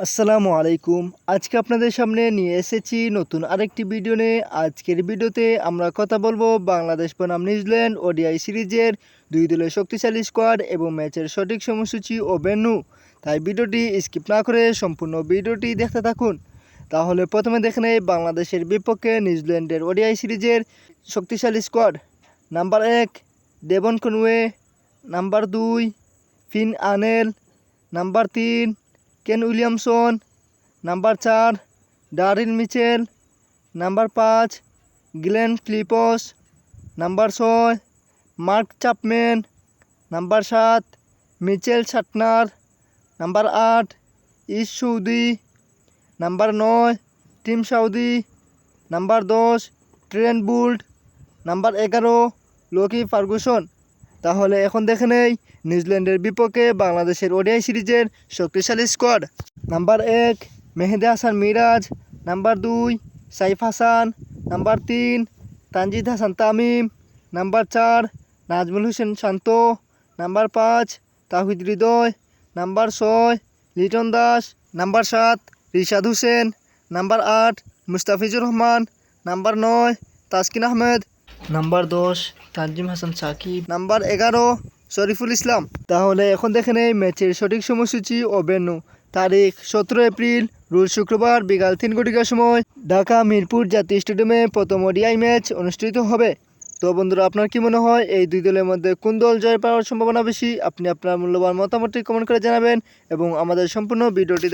আসসালামু আলাইকুম। আজকে আপনাদের সামনে নিয়ে এসেছি নতুন আরেকটি ভিডিও নিয়ে। আজকের ভিডিওতে আমরা কথা বলবো বাংলাদেশ বনাম নিউজিল্যান্ড ওডিআই সিরিজের দুই দলের শক্তিশালী স্কোয়াড এবং ম্যাচের সঠিক সময়সূচি ও ভেন্যু। তাই ভিডিওটি স্কিপ না করে সম্পূর্ণ ভিডিওটি দেখতে থাকুন। তাহলে প্রথমে দেখে নেই বাংলাদেশের বিপক্ষে নিউজিল্যান্ডের ওডিআই সিরিজের শক্তিশালী squad. Number 1 Devon Conway, number 2 Finn আনেল, number 3 Kane Williamson, number 4 Daryl Mitchell, number 5 Glenn Phillips, number 6 Mark Chapman, number 7 Mitchell Santner, number 8 Ish Sodhi, number 9 Tim Southee, number 10 Trent Boult, number 11 Lockie Ferguson. তাহলে এখন দেখে নেই নিউজিল্যান্ডের বিপক্ষে বাংলাদেশের ODI সিরিজের শক্তিশালী squad. Number 1 Mehedi Hasan Miraz, number 2 Saif Hasan, number 3 Tanzid Hasan Tamim, number 4 Najmul Hossain Shanto, number 5 Towhid Hridoy, number 6 Liton Das, number 7 Rishad Hossain, number 8 Mustafizur Rahman, number 9 Taskin Ahmed, number 10 Tanzim Hasan Sakib, number 11 Shoriful Islam. তাহলে এখন দেখে নেই ম্যাচের সঠিক সময়সূচি ও ভেন্যু। তারিখ 17 এপ্রিল রোজ শুক্রবার বিকাল 3 ঘটিকার সময় ঢাকা মিরপুর জাতীয় স্টেডিয়ামে প্রথম ওডিআই ম্যাচ অনুষ্ঠিত হবে। তো বন্ধুরা, আপনার কি মনে হয় এই দুই দলের মধ্যে কোন দল জয় পাওয়ার সম্ভাবনা বেশি? আপনি আপনার মূল্যবান মতামতটি কমেন্ট করে জানাবেন এবং আমাদের সম্পূর্ণ ভিডিওটি